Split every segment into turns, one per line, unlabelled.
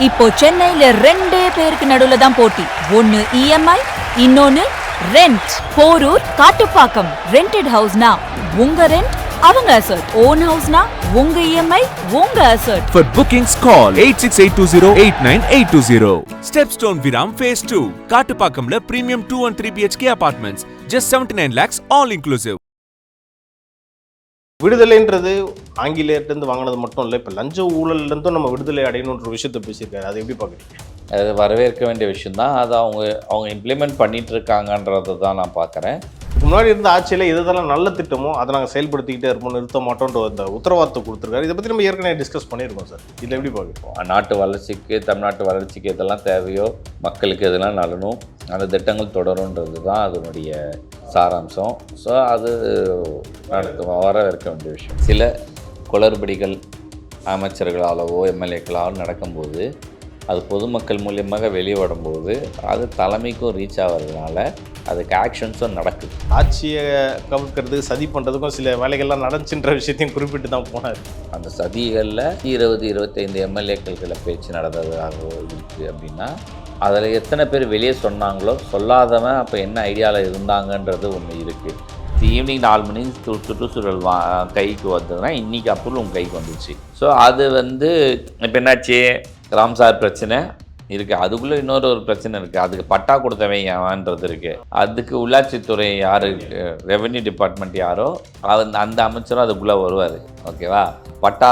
இப்போ சென்னையில ரெண்டே பேருக்கு நடுவுல தான் போட்டி. ஒன்னு இஎம்ஐ, இன்னொன்னு ரெண்ட். போரூர், காட்டுப்பாக்கம். ரெண்டட் ஹவுஸ்னா உங்க ரெண்ட், அவங்க அசர்ட். ஓன் ஹவுஸ்னா உங்க இஎம்ஐ, உங்க assert.
For bookings call 8682089820. Stepstone Viram Phase 2. காட்டுப்பாக்கம்ல premium 2 and 3 BHK apartments. Just 79 lakhs all inclusive.
விடுதலைன்றது ஆங்கிலேயர்கிட்ட வாங்கினது மட்டும் இல்லை, இப்போ லஞ்ச ஊழல்லேருந்தும் நம்ம விடுதலை அடையணுன்ற விஷயத்தை பேசியிருக்காரு. அதை எப்படி பார்க்குறீங்க?
அது வரவேற்க வேண்டிய விஷயந்தான். அது அவங்க இம்ப்ளிமெண்ட் பண்ணிட்டு இருக்காங்கன்றதை தான் நான் பார்க்குறேன்.
முன்னாடி இருந்த ஆட்சியில் எதெல்லாம் நல்ல திட்டமோ அதை நாங்கள் செயல்படுத்திக்கிட்டே இருப்போம், நிறுத்த மாட்டோன்ற அந்த உத்தரவாதத்தை கொடுத்துருக்காரு. இதை பற்றி நம்ம ஏற்கனவே டிஸ்கஸ் பண்ணியிருக்கோம் சார். இதில் எப்படி பார்க்குறோம்?
நாட்டு வளர்ச்சிக்கு, தமிழ்நாட்டு வளர்ச்சிக்கு எதெல்லாம் தேவையோ, மக்களுக்கு எதெல்லாம் நலனும் அந்த திட்டங்கள் தொடருன்றது தான் அதனுடைய சாராம்சம். ஸோ அது வரவேற்க வேண்டிய விஷயம். சில குளறுபடிகள் அமைச்சர்களாலவோ எம்எல்ஏக்களாலோ நடக்கும்போது அது பொதுமக்கள் மூலியமாக வெளியே வரும்போது அது தலைமைக்கும் ரீச் ஆகிறதுனால அதுக்கு ஆக்ஷன்ஸும் நடக்குது.
ஆட்சியை கவிர்க்கிறதுக்கு சதி பண்ணுறதுக்கும் சில வேலைகள்லாம் நடந்துச்சுன்ற விஷயத்தையும் குறிப்பிட்டு தான் போனார்.
அந்த சதிகளில் 20-25 எம்எல்ஏக்களை பேச்சு நடந்ததாக இருக்குது அப்படின்னா அதில் எத்தனை பேர் வெளியே சொன்னாங்களோ, சொல்லாதவன் அப்போ என்ன ஐடியாவில் இருந்தாங்கன்றது ஒன்று இருக்குது. ஈவினிங் 4 மணி சுற்றுச்சூழல் கைக்கு வந்ததுன்னா இன்றைக்கி அப்புறம் கைக்கு வந்துச்சு. ஸோ அது இப்போ என்னாச்சு, ராம்சார் பிரச்சனை இருக்குது, அதுக்குள்ளே இன்னொரு பிரச்சனை இருக்குது. அதுக்கு பட்டா கொடுத்தவன் ஏவான்றது இருக்குது. அதுக்கு உள்ளாட்சித்துறை யார், ரெவென்யூ டிபார்ட்மெண்ட் யாரோ அந்த அமைச்சரும் அதுக்குள்ளே வருவார். ஓகேவா? பட்டா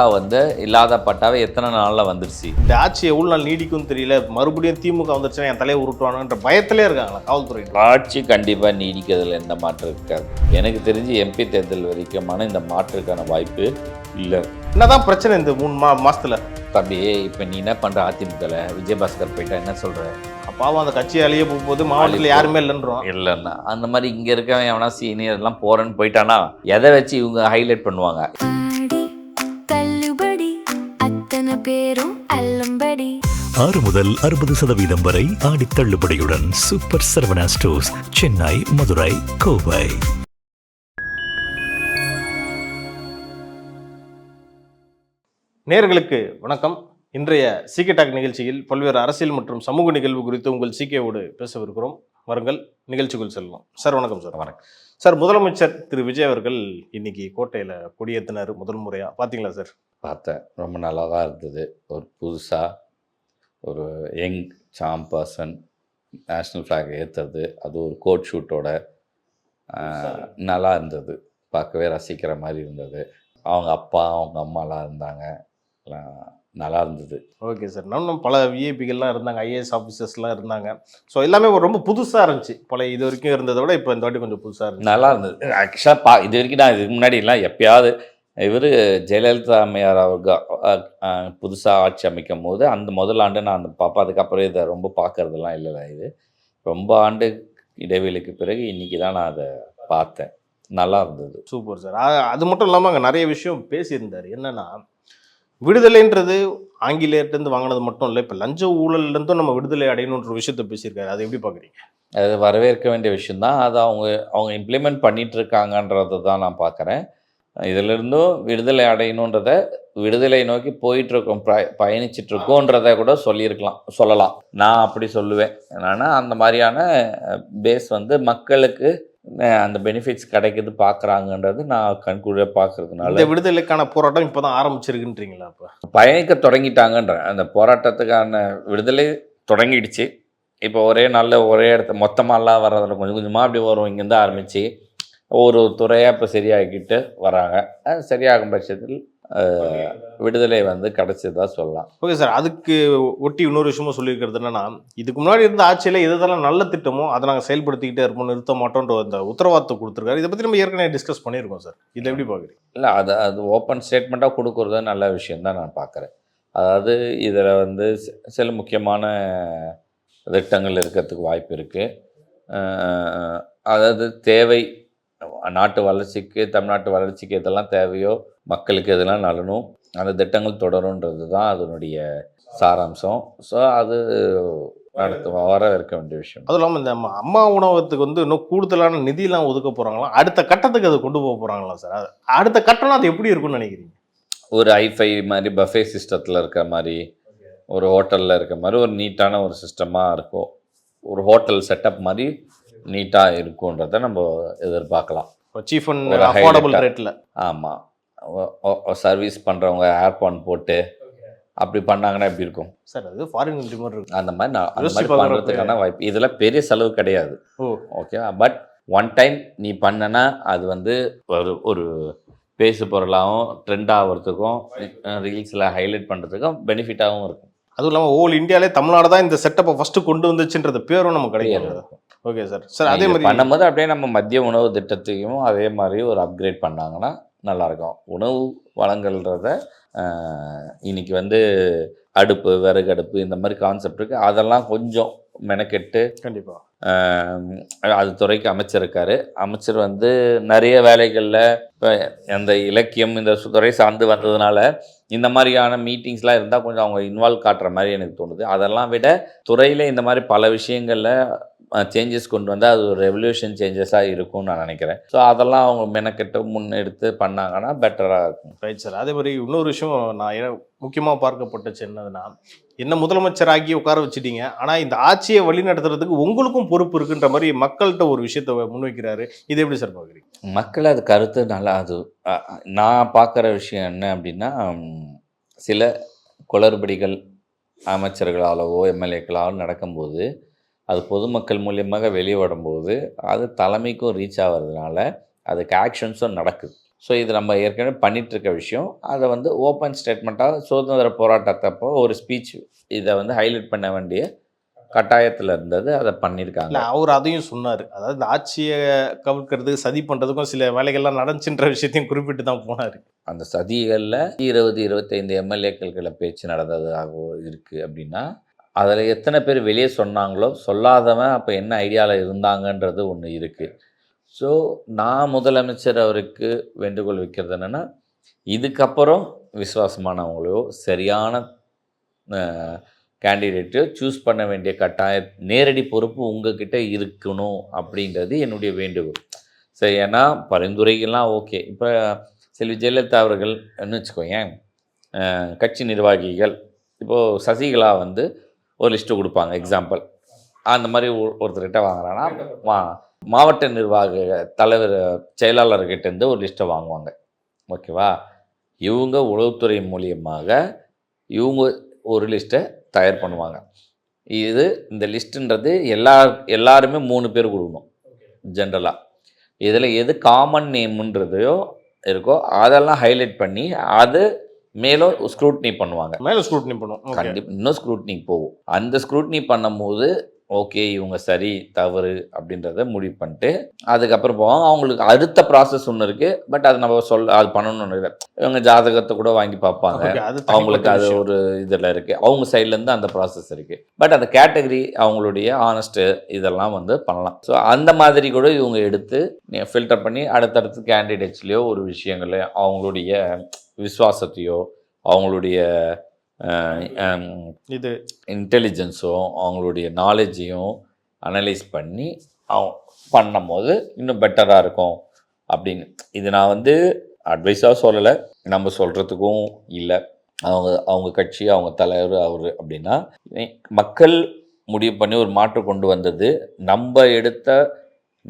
இல்லாத பட்டாவை எத்தனை நாளில் வந்துருச்சு.
இந்த ஆட்சி எவ்வளோ நாள் நீடிக்கும் தெரியல. மறுபடியும் திமுக வந்துருச்சுன்னா என் தலையை உருட்டுவானுன்ற பயத்திலே இருக்காங்களா காவல்துறை?
ஆட்சி கண்டிப்பாக நீடிக்கிறதுல எந்த மாற்றம் இருக்காது. எனக்கு தெரிஞ்சு எம்பி தேர்தல் வரைக்குமான இந்த மாற்றுக்கான வாய்ப்பு இல்லை.
என்னதான் பிரச்சனை இந்த 3 மாசத்துல?
தம்பி, இப்போ நீ என்ன பண்ணுற? அதிமுகவில் விஜயபாஸ்கர் போயிட்டா என்ன சொல்கிற?
அப்பாவும் அந்த கட்சியாலேயே போகும்போது மாவட்டத்தில் யாருமே இல்லைன்றோம்.
இல்லைன்னா அந்த மாதிரி இங்கே இருக்கவன் எவனா சீனியர்லாம் போகிறேன்னு போயிட்டானா எதை வச்சு இவங்க ஹைலைட் பண்ணுவாங்க?
பேரும் அல்லம்படி
6 முதல் 60% வரை ஆடி தள்ளுபடியுடன் சூப்பர் சரவணா ஸ்டோர்ஸ், சென்னை, மதுரை, கோவை.
நேயர்களுக்கு வணக்கம். இன்றைய சீகே டாக் நிகழ்ச்சியில் பல்வேறு அரசியல் மற்றும் சமூக நிகழ்வு குறித்து உங்கள் சீகேவோடு பேசவிருக்கிறோம். வருங்கள், நிகழ்ச்சிக்குள் செல்வோம். சார் வணக்கம். சார் வணக்கம். சார், முதலமைச்சர் திரு விஜய் அவர்கள் இன்னைக்கு கோட்டையில் கொடியேற்றினார் முதல் முறையாக. பார்த்தீங்களா சார்?
பார்த்தேன். ரொம்ப நல்லா தான் இருந்தது. ஒரு புதுசாக ஒரு யங் சாம் பர்சன் நேஷ்னல் ஃப்ளாக் ஏற்றுறது, அது ஒரு கோட் ஷூட்டோட நல்லா இருந்தது. பார்க்கவே ரசிக்கிற மாதிரி இருந்தது. அவங்க அப்பா அவங்க அம்மாலாம் இருந்தாங்க, நல்லா இருந்தது.
Okay sir. இன்னும் பல விஐபிகள்லாம் இருந்தாங்க, ஐஏஎஸ் ஆஃபீஸர்ஸ்லாம் இருந்தாங்க. ஸோ எல்லாமே ரொம்ப புதுசாக இருந்துச்சு. பழைய இது வரைக்கும் இருந்ததை விட இப்போ இந்த வாட்டி கொஞ்சம் புதுசாக இருந்துச்சு.
நல்லா இருந்தது. ஆக்சுவலாக இது வரைக்கும் நான் இதுக்கு முன்னாடிலாம் எப்பயாவது இவர் ஜெயலலிதா அம்மையார் அவங்க புதுசாக ஆட்சி அமைக்கும் போது அந்த முதல் ஆண்டு நான் அந்த பார்ப்பேன். அதுக்கப்புறம் இதை ரொம்ப பார்க்கறதெல்லாம் இல்லை. இது ரொம்ப ஆண்டு இடைவெளிக்கு பிறகு இன்றைக்கி தான் நான் அதை பார்த்தேன். நல்லா இருந்தது.
Super sir. அது மட்டும் இல்லாமல் அங்கே நிறைய விஷயம் பேசியிருந்தார். என்னென்னா, விடுதலைன்றது ஆங்கிலேயர்கிட்ட வாங்கினது மட்டும் இல்லை, இப்போ லஞ்ச ஊழல்லேருந்தும் நம்ம விடுதலை அடையணுன்ற விஷயத்தை பேசியிருக்காரு. அதை எப்படி பார்க்குறீங்க?
அது வரவேற்க வேண்டிய விஷயந்தான். அது அவங்க இம்ப்ளிமெண்ட் பண்ணிட்டு இருக்காங்கன்றதை தான் நான் பார்க்குறேன். இதிலிருந்தும் விடுதலை அடையணுன்றதை, விடுதலை நோக்கி போயிட்டுருக்கோம், பயணிச்சிட்ருக்கோன்றதை கூட சொல்லலாம். நான் அப்படி சொல்லுவேன். என்னன்னா, அந்த மாதிரியான பேஸ் மக்களுக்கு அந்த பெனிஃபிட்ஸ் கிடைக்குது பார்க்குறாங்கன்றது நான் கண்கூட பார்க்கறதுனால
இந்த விடுதலைக்கான போராட்டம் இப்போ தான் ஆரம்பிச்சிருக்குன்றீங்களா? இப்போ
பயணிக்க தொடங்கிட்டாங்கன்ற அந்த போராட்டத்துக்கான விடுதலை தொடங்கிடுச்சு. இப்போ ஒரே நாளில் ஒரே இடத்த மொத்தமாலாம் வர்றதில்ல, கொஞ்சம் கொஞ்சமாக அப்படி வரும். இங்கேருந்து ஆரம்பித்து ஒரு துறையாக இப்போ சரியாகிக்கிட்டு வராங்க. அது சரியாகும் பட்சத்தில் விடுதலை கிடச்சதா சொல்லலாம்.
Okay sir. அதுக்கு ஒட்டி இன்னொரு விஷயமும் சொல்லியிருக்கிறது என்னன்னா, இதுக்கு முன்னாடி இருந்த ஆட்சியில் எதெல்லாம் நல்ல திட்டமோ அதை நாங்கள் செயல்படுத்திக்கிட்டே இருப்போம், நிறுத்த மாட்டோன்ற அந்த உத்தரவாதத்தை கொடுத்துருக்காரு. இதை பற்றி நம்ம ஏற்கனவே டிஸ்கஸ் பண்ணியிருக்கோம் சார். இதை எப்படி பார்க்குறீங்க?
இல்லை, அது ஓப்பன் ஸ்டேட்மெண்ட்டாக கொடுக்குறது நல்ல விஷயந்தான் நான் பார்க்குறேன். அதாவது இதில் சில முக்கியமான திட்டங்கள் இருக்கிறதுக்கு வாய்ப்பு இருக்குது. அதாவது தேவை, நாட்டு வளர்ச்சிக்கு, தமிழ்நாட்டு வளர்ச்சிக்கு எதெல்லாம் தேவையோ, மக்களுக்கு எதெல்லாம் நலனும் அந்த திட்டங்கள் தொடருன்றது தான் அதனுடைய சாராம்சம். ஸோ அது வரவேற்க வேண்டிய விஷயம்.
அதுவும் இல்லாமல் இந்த அம்மா உணவகத்துக்கு இன்னும் கூடுதலான நிதியெல்லாம் ஒதுக்க போகிறாங்களா? அடுத்த கட்டத்துக்கு அதை கொண்டு போக போகிறாங்களா சார்? அடுத்த கட்டம்லாம் அது எப்படி இருக்குன்னு நினைக்கிறீங்க?
ஒரு ஐஃபை மாதிரி பஃபே சிஸ்டத்தில் இருக்கிற மாதிரி ஒரு ஹோட்டலில் இருக்க மாதிரி ஒரு நீட்டான ஒரு சிஸ்டமாக இருக்கும், ஒரு ஹோட்டல் செட்டப் மாதிரி நீட்டாக இருக்குன்றத நம்ம எதிர்பார்க்கலாம்.
சீப் அண்ட்
ஒரு
அஃபோர்டபுள்
highlight-ஆ.
ரேட்டில்.
ஆமாம், சர்வீஸ் பண்ணுறவங்க ஏர்பான் போட்டு அப்படி பண்ணாங்கன்னா எப்படி இருக்கும்
சார் அது ஃபாரின் கண்ட்ரி மாதிரி இருக்கு.
அந்த மாதிரி அந்த
யோசிச்சு
மாதிரி
பார்க்கறப்ப-
பண்ணுறதுக்கான வாய்ப்பு இதில் பெரிய செலவு கிடையாது.
ஓ
ஓகேவா? பட் ஒன் டைம் நீ பண்ணனா அது வந்து ஒரு பேசு பொருளாகவும் ட்ரெண்ட் ஆகிறதுக்கும் ரீல்ஸில் ஹைலைட் பண்ணுறதுக்கும் பெனிஃபிட்டாகவும் இருக்கும்.
அதுவும் இல்லாமல் ஓல் இந்தியாவிலே தமிழ்நாடு தான் இந்த செட்டப்பை ஃபர்ஸ்ட் கொண்டு வந்துச்சுன்றது பேரும் நமக்கு கிடைக்காது. Okay sir. சார் அதே
இது
மாதிரி
பண்ணும்போது அப்படியே நம்ம மதிய உணவு திட்டத்தையும் அதே மாதிரி ஒரு அப்கிரேட் பண்ணாங்கன்னா நல்லாயிருக்கும். உணவு வழங்கல்ன்றத இன்னைக்கு வந்து அடுப்பு, விறகு அடுப்பு இந்த மாதிரி கான்செப்ட் இருக்குது. அதெல்லாம் கொஞ்சம் மெனக்கெட்டு
கண்டிப்பாக
அது துறைக்கு அமைச்சர் இருக்காரு. அமைச்சர் வந்து நிறைய வேலைகளில் இப்போ அந்த இலக்கியம் இந்த துறை சார்ந்து வந்ததுனால இந்த மாதிரியான மீட்டிங்ஸ்லாம் இருந்தால் கொஞ்சம் அவங்க இன்வால்வ் காட்டுற மாதிரி எனக்கு தோணுது. அதெல்லாம் விட துறையில் இந்த மாதிரி பல விஷயங்களில் சேஞ்சஸ் கொண்டு வந்தால் அது ஒரு ரெவல்யூஷன் சேஞ்சஸாக இருக்கும்னு நான் நினைக்கிறேன். ஸோ அதெல்லாம் அவங்க மெனக்கெட்டு முன்னெடுத்து பண்ணாங்கன்னா பெட்டராக இருக்கும்.
Right sir. அதே மாதிரி இன்னொரு விஷயம் நான் முக்கியமாக பார்க்கப்பட்டுச்சு என்னதுன்னா, என்ன முதலமைச்சர் ஆகி உட்கார வச்சுட்டீங்க, ஆனால் இந்த ஆட்சியை வழி நடத்துறதுக்கு உங்களுக்கும் பொறுப்பு இருக்குன்ற மாதிரி மக்கள்கிட்ட ஒரு விஷயத்தை முன்வைக்கிறாரு. இது எப்படி சார் பார்க்குறீங்க?
மக்கள் அது கருத்து நல்லா அது நான் பார்க்குற விஷயம் என்ன அப்படின்னா, சில குளறுபடிகள் அமைச்சர்களாலவோ எம்எல்ஏக்களாலோ நடக்கும்போது அது பொதுமக்கள் மூலியமாக வெளியே வரும்போது அது தலைமைக்கும் ரீச் ஆகிறதுனால அதுக்கு ஆக்ஷன்ஸும் நடக்குது. ஸோ இது நம்ம ஏற்கனவே பண்ணிகிட்ருக்க விஷயம். அதை வந்து ஓப்பன் ஸ்டேட்மெண்ட்டாக சுதந்திர போராட்டத்தப்போ ஒரு ஸ்பீச் இதை வந்து ஹைலைட் பண்ண வேண்டிய கட்டாயத்தில் இருந்தது, அதை பண்ணியிருக்காங்க.
இல்லை அவர் அதையும் சொன்னார். அதாவது இந்த ஆட்சியை கவிழ்க்கிறது சதி பண்ணுறதுக்கும் சில வேலைகள்லாம் நடந்துச்சுன்ற விஷயத்தையும் குறிப்பிட்டு தான் போனார்.
அந்த சதிகளில் 20-25 எம்எல்ஏக்களை பேச்சு நடந்ததாக இருக்குது அப்படின்னா அதில் எத்தனை பேர் வெளியே சொன்னாங்களோ சொல்லாதவன் அப்போ என்ன ஐடியாவில் இருந்தாங்கன்றது ஒன்று இருக்குது. ஸோ நான் முதலமைச்சர் அவருக்கு வேண்டுகோள் வைக்கிறது என்னென்னா, இதுக்கப்புறம் விசுவாசமானவங்களையோ சரியான கேண்டிடேட்டோ சூஸ் பண்ண வேண்டிய நேரடி பொறுப்பு உங்ககிட்ட இருக்கணும் அப்படின்றது என்னுடைய வேண்டுகோள். சரி, ஏன்னா பரிந்துரைகள்லாம் ஓகே. இப்போ செல்வி ஜெயலலிதா அவர்கள் என்ன வச்சுக்கோங்க, கட்சி நிர்வாகிகள் இப்போது சசிகலா வந்து ஒரு லிஸ்ட்டு கொடுப்பாங்க எக்ஸாம்பிள். அந்த மாதிரி ஒருத்தர்கிட்ட வாங்குறாங்கன்னா மாவட்ட நிர்வாக தலைவர் செயலாளர்கிட்டேருந்து ஒரு லிஸ்ட்டை வாங்குவாங்க. ஓகேவா? இவங்க உளவுத்துறை மூலியமாக இவங்க ஒரு லிஸ்ட்டை தயார் பண்ணுவாங்க. இந்த லிஸ்ட்டுன்றது எல்லாருமே 3 பேர் கொடுக்கணும் ஜென்ரலாக. இதில் எது காமன் நேம்ன்றதையோ இருக்கோ அதெல்லாம் ஹைலைட் பண்ணி அது மேலும் ஸ்க்ரூட்னி பண்ணுவாங்க.
மேலே ஸ்க்ரூட்னி பண்ணுவோம்.
கண்டிப்பாக இன்னும் ஸ்க்ரூட்னி போகும். அந்த ஸ்க்ரூட்னி பண்ணும்போது ஓகே இவங்க சரி தவறு அப்படின்றத முடிவு பண்ணிட்டு அதுக்கப்புறம் போவாங்க. அவங்களுக்கு அடுத்த ப்ராசஸ் ஒன்று இருக்குது. பட் அது நம்ம அது பண்ணணும்னு இல்லை. இவங்க ஜாதகத்தை கூட வாங்கி பார்ப்பாங்க. அவங்களுக்கு அது ஒரு இதில் இருக்குது. அவங்க சைட்லேருந்து அந்த ப்ராசஸ் இருக்குது. பட் அந்த கேட்டகரி அவங்களுடைய ஆனஸ்ட்டு இதெல்லாம் வந்து பண்ணலாம். ஸோ அந்த மாதிரி கூட இவங்க எடுத்து ஃபில்டர் பண்ணி அடுத்தடுத்து கேண்டிடேட்ஸ்லேயோ ஒரு விஷயங்களையோ அவங்களுடைய விசுவாசத்தையோ அவங்களுடைய
இது
இன்டெலிஜென்ஸும் அவங்களுடைய நாலேஜையும் அனலைஸ் பண்ணி பண்ணும்போது இன்னும் பெட்டராக இருக்கும் அப்படின்னு. இது நான் வந்து அட்வைஸாக சொல்லலை, நம்ம சொல்கிறதுக்கும் இல்லை. அவங்க கட்சி அவங்க தலைவர் அவர் அப்படின்னா மக்கள் முடிவு பண்ணி ஒரு மாற்று கொண்டு வந்தது.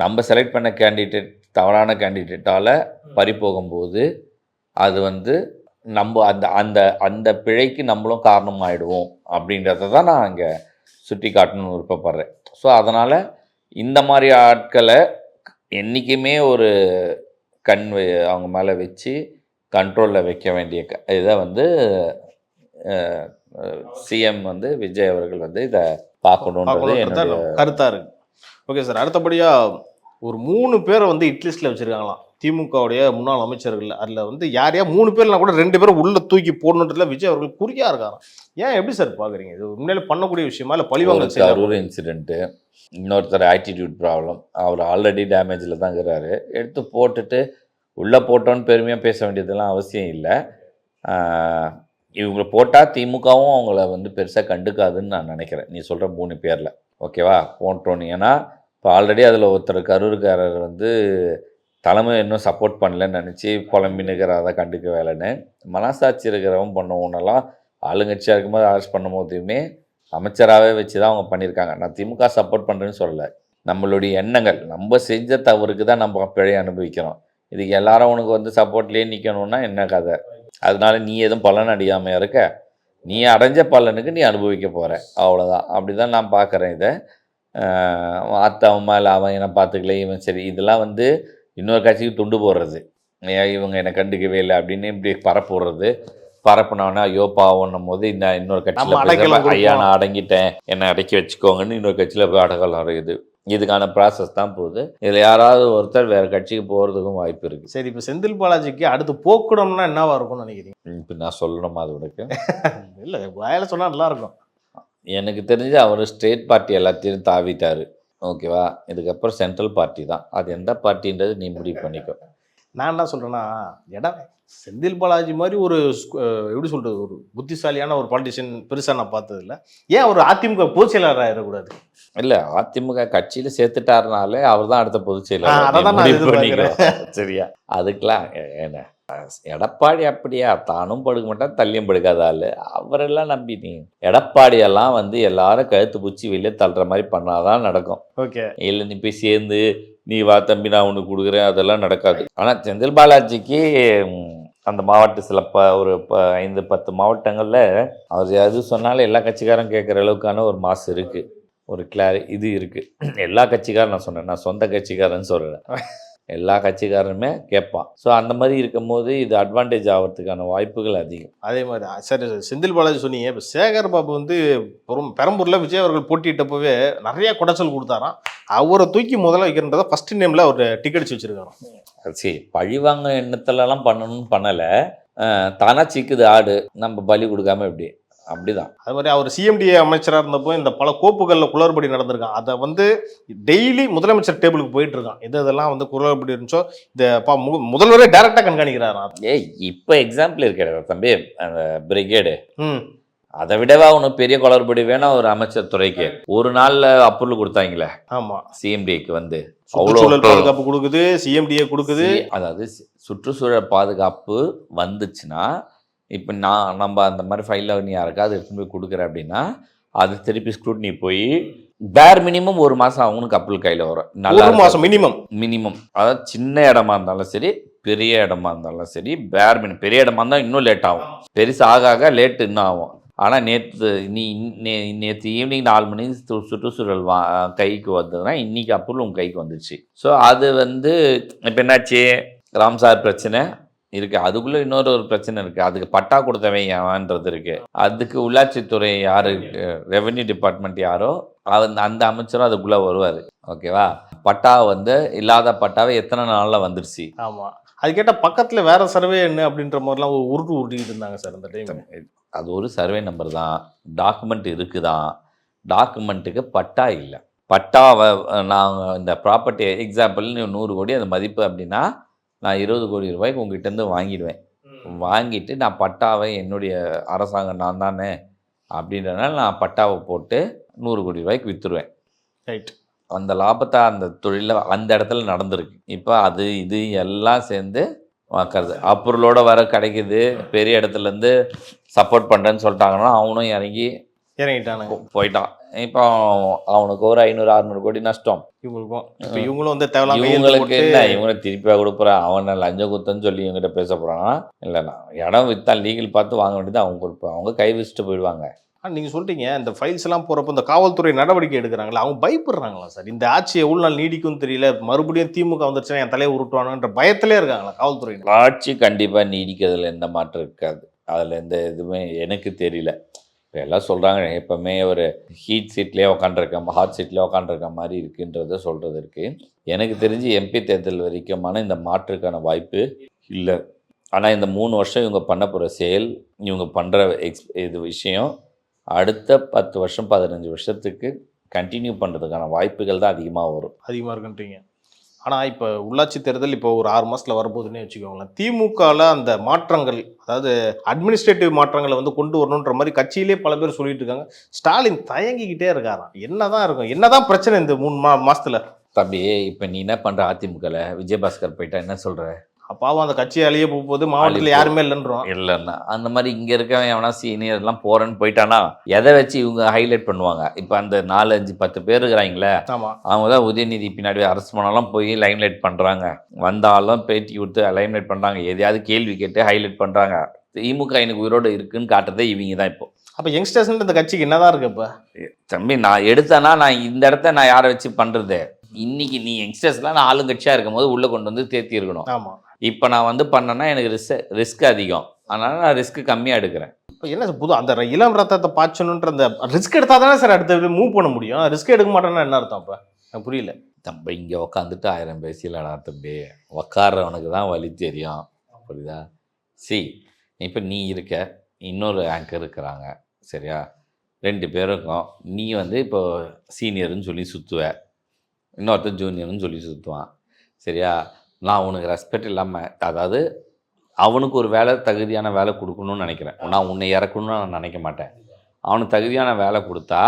நம்ம செலக்ட் பண்ண கேண்டிடேட் தவறான கேண்டிடேட்டால் பறி போகும்போது அது வந்து நம்ம அந்த பிழைக்கு நம்மளும் காரணம் ஆகிடுவோம் அப்படின்றத தான் நான் அங்கே சுட்டி காட்டணும்னு விருப்பப்படுறேன். ஸோ அதனால் இந்த மாதிரி ஆட்களை என்றைக்குமே ஒரு அவங்க மேலே வச்சு கண்ட்ரோலில் வைக்க வேண்டிய இதை வந்து சிஎம் வந்து விஜய் அவர்கள் வந்து இதை பார்க்கணுன்றது என்னோட
கருத்தாக இருக்குது. Okay sir. அடுத்தபடியாக ஒரு 3 பேரை வந்து இட்லிஸ்ட்டில் வச்சுருக்காங்களாம் திமுகவுடைய முன்னாள் அமைச்சர்கள். அதில் வந்து யாரையா 3 பேர்லாம் கூட 2 பேரும் உள்ளே தூக்கி போடணுன்றதுல விஜய் அவர்கள் குறியாக இருக்காங்க. ஏன் எப்படி சார் பார்க்குறீங்க? இது உண்மையிலே பண்ணக்கூடிய விஷயமா இல்லை பழிவாங்க?
ஒரு இன்சிடென்ட்டு, இன்னொருத்தர் ஆட்டிடியூட் ப்ராப்ளம், அவர் ஆல்ரெடி டேமேஜில் தான் இருக்கிறாரு. எடுத்து போட்டுட்டு உள்ளே போட்டோன்னு பெருமையாக பேச வேண்டியதெல்லாம் அவசியம் இல்லை. இவங்களை போட்டால் திமுகவும் அவங்கள வந்து பெருசாக கண்டுக்காதுன்னு நான் நினைக்கிறேன். நீ சொல்கிற 3 பேரில் ஓகேவா போட்டோன்னு. ஏன்னா இப்போ ஆல்ரெடி அதில் ஒருத்தர் கரூர்காரர் வந்து தலைமை இன்னும் சப்போர்ட் பண்ணலன்னு நினச்சி புலம்பினுக்கிற அதை கண்டுக்க வேலைன்னு மனசாட்சி இருக்கிறவன் பண்ணுவோன்னெல்லாம் ஆளுங்கட்சியாக இருக்கும்போது அரெஸ்ட் பண்ணும் போதுமே அமைச்சராகவே வச்சு தான் அவங்க பண்ணியிருக்காங்க. நான் திமுக சப்போர்ட் பண்ணுறேன்னு சொல்லலை. நம்மளுடைய எண்ணங்கள், நம்ம செஞ்ச தவறுக்கு தான் நம்ம பிழை அனுபவிக்கிறோம். இதுக்கு எல்லாரும் உனக்கு வந்து சப்போர்ட்லேயே நிற்கணும்னா என்ன கதை? அதனால நீ எதுவும் பலன் அடையாமல் இருக்க, நீ அடைஞ்ச பலனுக்கு நீ அனுபவிக்க போகிற, அவ்வளோதான். அப்படி தான் நான் பார்க்குறேன் இதை. அத்தவமா இல்லை அவன் என்னை பார்த்துக்கல, இவன் சரி, இதெல்லாம் வந்து இன்னொரு கட்சிக்கு துண்டு போடுறது. இவங்க என்னை கண்டுக்கவே இல்லை அப்படின்னு இப்படி பரப்புடுறது. பரப்புனவனா ஐயோ பாவம்னும் போது இந்த இன்னொரு கட்சியில் ஐயா நான் அடங்கிட்டேன், என்னை அடக்கி வச்சுக்கோங்கன்னு இன்னொரு கட்சியில் போய் அடகல் அடையுது. இதுக்கான ப்ராசஸ் தான் போகுது. இதில் யாராவது ஒருத்தர் வேறு கட்சிக்கு போகிறதுக்கும் வாய்ப்பு இருக்குது.
சரி, இப்போ செந்தில் பாலாஜிக்கு அடுத்து போக்கணும்னா என்னவா இருக்கும்னு நினைக்கிறீங்க?
இப்போ நான் சொல்லணுமா அது உனக்கு?
இல்லை, வாயில சொன்னால் நல்லா இருக்கும்.
எனக்கு தெரிஞ்சு அவர் ஸ்டேட் பார்ட்டி எல்லாத்தையும் தாவிட்டார். ஓகேவா? இதுக்கப்புறம் சென்ட்ரல் பார்ட்டி தான். அது எந்த பார்ட்டின்றது நீ முடிவு பண்ணிக்கோ.
நான் என்ன சொல்கிறேன்னா, செந்தில் பாலாஜி மாதிரி ஒரு எப்படி சொல்கிறது, ஒரு புத்திசாலியான ஒரு பாலிட்டிஷியன் பெருசாக நான் பார்த்ததில்ல. ஏன் அவர் அதிமுக பொதுச் செயலாளராக ஆயிடக்கூடாது?
இல்லை, அதிமுக கட்சியில் சேர்த்துட்டாருனாலே அவர் தான் அடுத்த பொதுச் செயலாளர். சரியா? அதுக்கெல்லாம் என்ன எடப்பாடி அப்படியா? தானும் படுக்க மாட்டான், தள்ளியும் படுக்காத ஆள். அவரெல்லாம் நம்பி நீ எடப்பாடியெல்லாம் வந்து எல்லாரும் கழுத்து பூச்சி வெளியே தள்ளுற மாதிரி பண்ணாதான் நடக்கும்.
ஓகே,
இல்லை நீ போய் சேர்ந்து நீ வா தம்பி நான் உனக்கு கொடுக்குறேன், அதெல்லாம் நடக்காது. ஆனால் செந்தில் பாலாஜிக்கு அந்த மாவட்ட சில ஒரு 5-10 மாவட்டங்களில் அவர் எது சொன்னாலும் எல்லா கட்சிக்காரும் கேட்குற அளவுக்கான ஒரு மாசு இருக்குது, ஒரு இது இருக்குது. எல்லா கட்சிக்காரும் நான் சொன்னேன், நான் சொந்த கட்சிக்காரன்னு சொல்கிறேன், எல்லா கட்சிக்காரனுமே கேட்பான். ஸோ அந்த மாதிரி இருக்கும் போது இது அட்வான்டேஜ் ஆகிறதுக்கான வாய்ப்புகள் அதிகம்.
அதே மாதிரி சரி, செந்தில் பாலாஜி சொன்னீங்க. இப்போ சேகர் பாபு வந்து பெரம்பூரில் விஜய் அவர்கள் போட்டியிட்டப்பவே நிறைய குடைச்சல் கொடுத்தாராம். அவரை தூக்கி முதல்ல வைக்கிறன்றத ஃபர்ஸ்ட் நேமில் அவர் டிக்கெட் வச்சுருக்காராம்.
சரி, பழிவாங்க எண்ணத்துலலாம் பண்ணணும்னு பண்ணலை, தானா சிக்குது ஆடு, நம்ம பலி கொடுக்காம எப்படி? அப்படிதான்.
அது மாதிரி அவர் சிஎம்டிஏ அமைச்சராக இருந்தப்போ இந்த பல கோப்புகளில் குளறுபடி நடந்திருக்கான். அதை வந்து டெய்லி முதலமைச்சர் டேபிளுக்கு போயிட்டு இருக்கான். இதெல்லாம் வந்து குளறுபடி இருந்துச்சோ இந்த முதல்வரே டைரக்டாக கண்காணிக்கிறாராம்.
இப்போ எக்ஸாம்பிள் இருக்கிற தம்பி அந்த பிரிகேடு, அதை விடவா உனக்கு பெரிய குளறுபடி வேணும் ஒரு அமைச்சர் துறைக்கு? ஒரு நாள்ல அப்ரூவல் கொடுத்தாங்களே. ஆமா, சிஎம்டிஏக்கு வந்து
சுற்றுச்சூழல் பாதுகாப்பு கொடுக்குது, சிஎம்டிஏ கொடுக்குது.
அதாவது சுற்றுச்சூழல் பாதுகாப்பு வந்துச்சுன்னா இப்போ நம்ம அந்த மாதிரி ஃபைலில் நீ யாருக்காவது எடுத்துன்னு போய் கொடுக்குற அப்படின்னா அது திருப்பி ஸ்க்ரூட்னி போய் பேர் மினிமம் 1 மாதம் அவங்களுக்கு அப்ரூவல் கையில் வரும். நல்லா
1 மாதம் மினிமம்.
அதாவது சின்ன இடமா இருந்தாலும் சரி, பெரிய இடமா இருந்தாலும் சரி, பேர் மினிமம். பெரிய இடமா இருந்தால் இன்னும் லேட் ஆகும், பெருசு ஆக லேட்டு இன்னும் ஆகும். ஆனால் நேற்று நேற்று ஈவினிங் 4 மணி சுற்றுச்சூழல் கைக்கு வந்ததுன்னா இன்றைக்கி அப்ரூவல் உங்கள் கைக்கு வந்துச்சு. ஸோ அது வந்து இப்போ என்னாச்சு, ராம்சார் பிரச்சனை இருக்குது, அதுக்குள்ளே இன்னொரு பிரச்சனை இருக்குது, அதுக்கு பட்டா கொடுத்தவன் ஏன்றது இருக்குது, அதுக்கு உள்ளாட்சித்துறை யார், ரெவென்யூ டிபார்ட்மெண்ட் யாரோ அந்த அமைச்சரும் அதுக்குள்ளே வருவார். ஓகேவா? பட்டா வந்து இல்லாத பட்டாவை எத்தனை நாளில் வந்துருச்சு.
ஆமாம், அது கேட்டால் பக்கத்தில் வேறு சர்வே என்ன அப்படின்ற மாதிரிலாம் உருட்டிக்கிட்டு இருந்தாங்க சார் அந்த டைம்.
அது ஒரு சர்வே நம்பர் தான், டாக்குமெண்ட் இருக்குதான், டாக்குமெண்ட்டுக்கு பட்டா இல்லை. பட்டாவை நாங்கள் இந்த ப்ராப்பர்ட்டி எக்ஸாம்பிள் 100 கோடி அந்த மதிப்பு அப்படின்னா நான் 20 கோடி ரூபாய்க்கு உங்ககிட்டேருந்து வாங்கிடுவேன். வாங்கிட்டு நான் பட்டாவை என்னுடைய அரசாங்கம் நான் தானே அப்படின்றனால நான் பட்டாவை போட்டு 100 கோடி ரூபாய்க்கு விற்றுருவேன்.
ரைட்.
அந்த லாபத்தை அந்த தொழிலில் அந்த இடத்துல நடந்திருக்கு. இப்போ அது இது எல்லாம் சேர்ந்து வாக்கிறது அப்ரூவலோட வர கிடைக்குது. பெரிய இடத்துலேருந்து சப்போர்ட் பண்ணுறேன்னு சொல்லிட்டாங்கன்னா அவனும் இறங்கிட்டானுங்க போயிட்டான். இப்போ அவனுக்கு ஒரு 500-600 கோடி நஷ்டம்.
இவங்களும் வந்து
இவங்களுக்கு என்ன, இவங்களை திருப்பியா கொடுக்குறான், அவனை லஞ்சம் குத்தன்னு சொல்லி இவங்ககிட்ட பேச போகிறான்னா இல்லைண்ணா, இடம் விற்றா லீகல் பார்த்து வாங்க வேண்டியது அவங்க கொடுப்பாங்க, அவங்க கை வச்சுட்டு போயிடுவாங்க.
நீங்கள் சொல்கிறீங்க இந்த ஃபைல்ஸ் எல்லாம் போகிறப்போ இந்த காவல்துறை நடவடிக்கை எடுக்கிறாங்களா, அவங்க பயப்படுறாங்களா சார்? இந்த ஆட்சி எவ்வளோ நாள் நீடிக்கும்னு தெரியல, மறுபடியும் திமுக வந்துருச்சுன்னா என் தலையை உருட்டுவானுன்ற பயத்திலே இருக்காங்களா காவல்துறை?
ஆட்சி கண்டிப்பாக நீடிக்கிறதுல எந்த மாற்றம் இருக்காது, அதில் எந்த இதுவுமே எனக்கு தெரியல. இப்போ எல்லாம் சொல்கிறாங்க எப்போவுமே ஒரு ஹீட் சீட்லேயே ஹாட் சீட்லேயே உட்காண்டிருக்க மாதிரி இருக்குன்றத சொல்கிறது இருக்குது. எனக்கு தெரிஞ்சு எம்பி தேர்தல் வரைக்குமான இந்த மாற்றுக்கான வாய்ப்பு இல்லை. ஆனால் இந்த 3 வருஷம் இவங்க பண்ண போகிற செயல், இவங்க பண்ணுற இது விஷயம் அடுத்த 10 வருஷம் 15 வருஷத்துக்கு கண்டினியூ பண்ணுறதுக்கான வாய்ப்புகள் தான் அதிகமாக
இருக்குன்றீங்க. ஆனால் இப்போ உள்ளாட்சி தேர்தல் இப்போ ஒரு 6 மாதத்தில் வரப்போகுதுன்னே வச்சுக்கோங்களேன். திமுகவில் அந்த மாற்றங்கள், அதாவது அட்மினிஸ்ட்ரேட்டிவ் மாற்றங்களை வந்து கொண்டு வரணுன்ற மாதிரி கட்சியிலே பல பேர் சொல்லிட்டு இருக்காங்க. ஸ்டாலின் தயங்கிக்கிட்டே இருக்காராம். என்னதான் இருக்கும், என்னதான் பிரச்சனை இந்த 3 மாதத்தில்?
தம்பி இப்போ நீ என்ன பண்ணுற, அதிமுகவில் விஜயபாஸ்கர் போயிட்டா என்ன சொல்கிற?
அப்பாவும் அந்த கட்சி அழிய போகும்போது மாவட்டத்தில் யாருமே இல்லைன்றோம்.
இல்லைன்னா அந்த மாதிரி இங்கே இருக்கவன் எவனா சீனியர்லாம் போகிறேன்னு போயிட்டானா எதை வச்சு இவங்க ஹைலைட் பண்ணுவாங்க? இப்போ அந்த 4, 5, 10 பேர் இருக்கிறாங்களே,
ஆமா,
அவங்க தான் உதயநிதி பின்னாடி அரசு பண்ணாலும் போய் லைம்லைட் பண்ணுறாங்க, வந்தாலும் பேட்டி கொடுத்து லைம்லைட் பண்ணுறாங்க, எதையாவது கேள்வி கேட்டு ஹைலைட் பண்ணுறாங்க. திமுக எனக்கு உயிரோடு இருக்குன்னு காட்டுறதே இவங்க தான். இப்போ
அப்போ யங்ஸ்டர்ஸ் இந்த கட்சிக்கு என்னதான் இருக்கு? இப்போ
தம்பி நான் எடுத்தேன்னா நான் இந்த இடத்த நான் யாரை வச்சு பண்ணுறது? இன்னைக்கு நீ யங்ஸ்டர்ஸ்லாம் நான் ஆளுங்கட்சியாக இருக்கும் போது உள்ளே கொண்டு வந்து தேர்த்தி இருக்கணும்.
ஆமா,
இப்போ நான் வந்து பண்ணேன்னா எனக்கு ரிஸ்க் அதிகம், அதனால் நான் ரிஸ்க் கம்மியாக எடுக்கிறேன்.
இப்போ என்ன சார் புது அந்த இளம் ரத்தத்தை பாய்ச்சணுன்ற அந்த ரிஸ்க் எடுத்தா தானே சார் அடுத்த மூவ் பண்ண முடியும். ரிஸ்க் எடுக்க மாட்டேன்னா என்ன அர்த்தம்? அப்போ எனக்கு புரியல.
தம்பி இங்கே உக்காந்துட்டு 1000 பேசிடலடா தம்பி, உக்காடுறவனுக்கு தான் வழி தெரியும், புரியுதா? இப்போ நீ இருக்க, இன்னொரு ஆங்கர் இருக்கிறாங்க, சரியா? 2 பேரும் இருக்கோம். நீ வந்து இப்போ சீனியர்னு சொல்லி சுற்றுவ, இன்னொருத்தர் ஜூனியர்னு சொல்லி சுற்றுவான், சரியா? நான் உனக்கு ரெஸ்பெக்ட் இல்லாமல், அதாவது அவனுக்கு ஒரு வேலை தகுதியான வேலை கொடுக்கணும்னு நினைக்கிறேன். நான் உன்னை இறக்கணும்னு நான் நினைக்க மாட்டேன். அவனுக்கு தகுதியான வேலை கொடுத்தா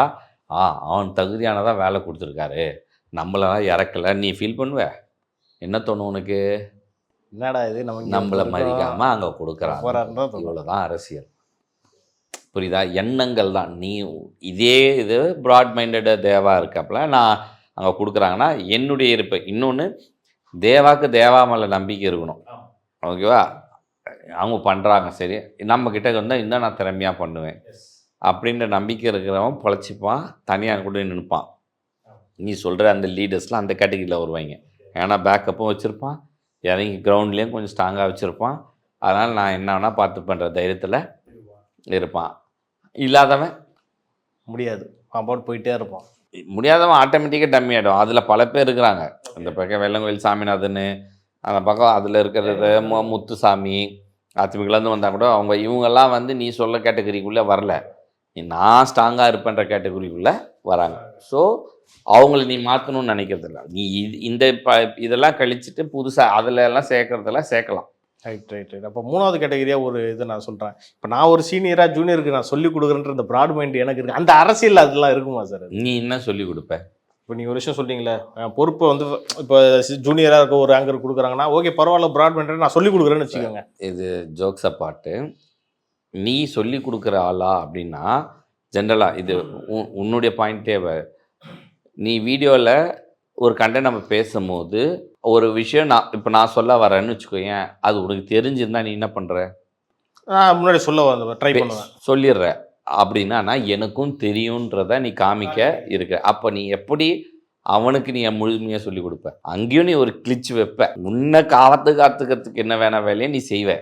அவன் தகுதியானதான் வேலை கொடுத்துருக்காரு, நம்மளெல்லாம் இறக்கலை, நீ ஃபீல் பண்ணுவ. என்ன தோணும் உனக்கு?
என்னடா இது
நம்மளை மதிக்காமல் அங்கே கொடுக்குறான். இவ்வளோதான் அரசியல், புரியுதா? எண்ணங்கள் தான். நீ இதே இது ப்ராட் மைண்டட் தேவா இருக்கப்பல நான் அங்கே கொடுக்குறாங்கன்னா என்னுடைய இருப்பு. இன்னொன்று, தேவாக்கு தேவா மேலே நம்பிக்கை இருக்கணும், ஓகேவா? அவங்க பண்ணுறாங்க, சரி, நம்மக்கிட்ட வந்தால் இன்னும் நான் திறமையாக பண்ணுவேன் அப்படின்ற நம்பிக்கை இருக்கிறவன் பொழைச்சிப்பான், தனியாக கூட நின்றுப்பான். நீ சொல்கிற அந்த லீடர்ஸ்லாம் அந்த கேட்டகிரியில் வருவாங்க. ஏன்னா பேக்கப்பும் வச்சுருப்பான், இறங்கி கிரவுண்ட்லேயும் கொஞ்சம் ஸ்ட்ராங்காக வச்சுருப்பான். அதனால் நான் என்ன வேணால் பார்த்து பண்ணுற தைரியத்தில் இருப்பான். இல்லாதவன்
முடியாது, பாப்பாட்டு போயிட்டே இருப்பான்.
முடியாதவன் ஆட்டோமேட்டிக்காக டம்மி ஆகிடும். அதில் பல பேர் இருக்கிறாங்க. இந்த பக்கம் வெள்ளங்கோயில் சாமிநாதன், அந்த பக்கம் அதில் இருக்கிறது முத்துசாமி, அதிமுகலேருந்து வந்தால் கூட அவங்க இவங்கெல்லாம் வந்து நீ சொல்ல கேட்டகரிக்குள்ளே வரல, நான் ஸ்ட்ராங்காக இருப்பேன்ற கேட்டகரிக்குள்ளே வராங்க. ஸோ அவங்கள நீ மாற்றணும்னு நினைக்கிறதில்ல. நீ இந்த இதெல்லாம் கழிச்சுட்டு புதுசாக அதில் எல்லாம் சேர்க்கறதெல்லாம் சேர்க்கலாம்.
ரைட். அப்போ 3வது கேட்டகரியாக ஒரு இது நான் சொல்கிறேன். இப்போ நான் ஒரு சீனியராக ஜூனியருக்கு நான் சொல்லிக் கொடுக்குறேன்ற இந்த ப்ராட் மைண்ட் எனக்கு இருக்குது. அந்த அரசியல் அதெல்லாம் இருக்குமா சார்?
நீ என்ன சொல்லிக் கொடுப்ப?
இப்போ நீங்கள் ஒரு விஷயம் சொல்கிறீங்களே, பொறுப்பை வந்து இப்போ ஜூனியராக இருக்க ஒரு ஆங்கர் கொடுக்குறாங்கன்னா ஓகே பரவாயில்ல, ப்ராட் மைண்ட் நான் சொல்லிக் கொடுக்குறேன்னு வச்சுக்கோங்க. இது
ஜோக்ஸ் அப்பார்ட்டு. நீ சொல்லிக் கொடுக்குற ஆளா அப்படின்னா ஜென்ரலாக இது உன்னுடைய பாயிண்ட்டே. நீ வீடியோவில் ஒரு கண்டென்ட் நம்ம பேசும்போது ஒரு விஷயம் நான் சொல்ல வரேன்னு வச்சுக்கோயேன், அது உனக்கு தெரிஞ்சிருந்தா நீ என்ன பண்ணுற?
நான் முன்னாடி சொல்ல ட்ரை பண்ணுவேன்,
சொல்லிடுற. அப்படின்னா எனக்கும் தெரியுன்றத நீ காமிக்க இருக்க. அப்போ நீ எப்படி அவனுக்கு நீ முழுமையாக சொல்லி கொடுப்ப? அங்கேயும் நீ ஒரு கிளிச் வைப்ப. உன்னை காத்துக்கிறதுக்கு என்ன வேணா வேலையை நீ செய்வ,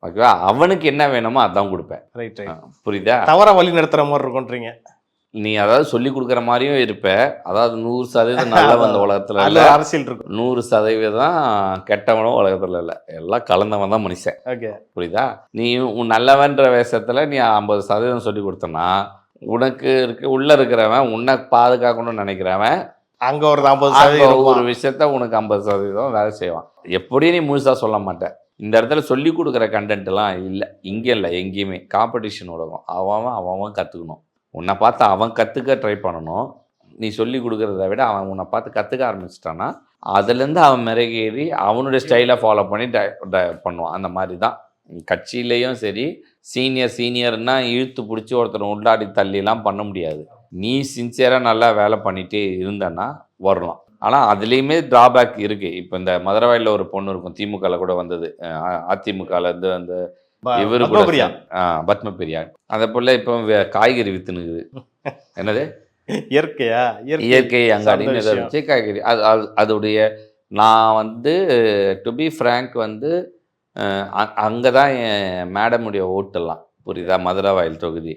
ஓகேவா? அவனுக்கு என்ன வேணுமோ அதான் கொடுப்பேன்.
ரைட்.
புரியுதா?
தவற வழி நடத்துகிற மாதிரி இருக்கும்ன்றீங்க
நீ. அதாவது சொல்லி கொடுக்குற மாதிரியும் இருப்ப. அதாவது 100% நல்லவன் இந்த உலகத்தில் இல்லை,
அரசியல் இருக்கும்.
100% கெட்டவனும் உலகத்தில் இல்லை, எல்லாம் கலந்தவன் தான் மனுஷன்.
ஓகே,
புரியுதா? நீ உன் நல்லவன்ற வேஷத்தில் நீ 50% சொல்லி கொடுத்தனா, உனக்கு உள்ளே இருக்கிறவன் உன்னை பாதுகாக்கணும்னு நினைக்கிறவன்
அங்கே ஒரு 50%
ஒரு விஷயத்த உனக்கு 50% வேலை செய்வான். எப்படியும் நீ முழுசாக சொல்ல மாட்டேன். இந்த இடத்துல சொல்லி கொடுக்குற கண்டென்ட்லாம் இல்லை, இங்கே இல்லை, எங்கேயுமே காம்படிஷன் உலகம். அவன் கற்றுக்கணும், உன்னை பார்த்து அவன் கற்றுக்க ட்ரை பண்ணணும். நீ சொல்லி கொடுக்குறத விட அவன் உன்னை பார்த்து கற்றுக்க ஆரம்பிச்சிட்டான்னா அதுலேருந்து அவன் மிரகேறி அவனுடைய ஸ்டைலை ஃபாலோ பண்ணி பண்ணுவான். அந்த மாதிரி தான் கட்சியிலையும் சரி. சீனியர்னா இழுத்து பிடிச்சி ஒருத்தர் உள்ளாடி தள்ளிலாம் பண்ண முடியாது. நீ சின்சியராக நல்லா வேலை பண்ணிகிட்டே இருந்தன்னா வரலாம். ஆனால் அதுலேயுமே ட்ராபேக் இருக்குது. இப்போ இந்த மதுரவாயில் ஒரு பொண்ணு இருக்கும், திமுகவில் கூட வந்தது, அதிமுகலேருந்து அந்த இவரு கூட பத்மபிரியா. அதை போல இப்போ காய்கறி வித்துனுக்குது. என்னது இயற்கை அங்காடின்னு வச்சு காய்கறி. அதோடைய நான் வந்து டு பி ஃப்ராங்க் வந்து அங்கே தான் என் மேடமுடைய ஓட்டெல்லாம், புரியுதா? மதுரவாயில் தொகுதி.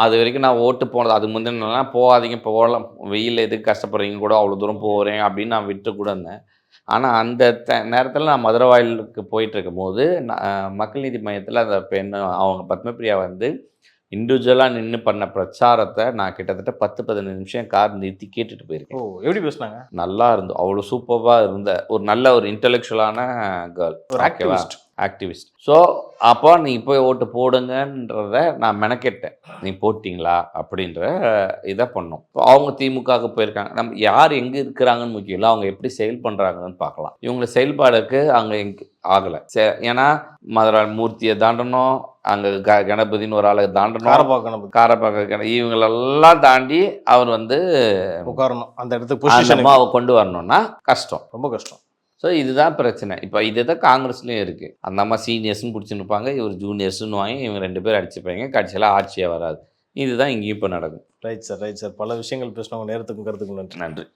அது வரைக்கும் நான் ஓட்டு போனது. அதுக்கு முந்தினா போகாதீங்க, போகலாம், வெயில் எதுக்கு கஷ்டப்படுறீங்க, கூட அவ்வளோ தூரம் போகிறேன் அப்படின்னு நான் விட்டு கூட இருந்தேன். ஆனால் அந்த நேரத்தில் நான் மதுரவாயிலுக்கு போயிட்டுருக்கும் போது மக்கள் நீதி மையத்தில் அந்த பெண் அவங்க பத்மபிரியா வந்து இண்டிவிஜுவலாக நின்று பண்ண பிரச்சாரத்தை நான் கிட்டத்தட்ட 10-15 நிமிஷம் கார் நிறுத்தி கேட்டுட்டு போயிருக்கேன்.
எப்படி பேசுனாங்க?
நல்லா இருந்தோம், அவ்வளோ சூப்பராக இருந்த ஒரு நல்ல ஒரு இன்டெலெக்சுவலான கேர்ள், ஆக்டிவிஸ்ட். ஸோ அப்போ நீ போய் ஓட்டு போடுங்கன்றத நான் மெனக்கெட்டேன். நீ போட்டிங்களா அப்படின்ற இதை பண்ணோம். இப்போ அவங்க திமுகவுக்கு போயிருக்காங்க. நம்ம யார் எங்கே இருக்கிறாங்கன்னு முக்கியம் இல்லை, அவங்க எப்படி செயல் பண்ணுறாங்கன்னு பார்க்கலாம். இவங்களை செயல்பாடுக்கு அங்கே ஆகலை. ஏன்னா மதுரை மூர்த்தியை தாண்டணும், அங்கே கணபதினு ஒரு ஆளை தாண்டணும், காரப்பாக்க இவங்களெல்லாம் தாண்டி அவர்
உட்காரணும் அந்த இடத்துக்கு
கொண்டு வரணும்னா கஷ்டம், ரொம்ப கஷ்டம். ஸோ இதுதான் பிரச்சனை. இப்போ இதுதான் காங்கிரஸ்லேயும் இருக்குது. அந்த அம்மா சீனியர்ஸ்னு பிடிச்சின்னு இருப்பாங்க, இவர் ஜூனியர்ஸ்னு வாங்கி இவங்க 2 பேர் அடிச்சுப்பாங்க, கடைசியில் ஆட்சியாக வராது. இதுதான் இங்கேயும் இப்போ நடக்கும்.
Right sir. பல விஷயங்கள் பேசினவங்க நேரத்துக்கும் கருத்துக்கும் நன்றி.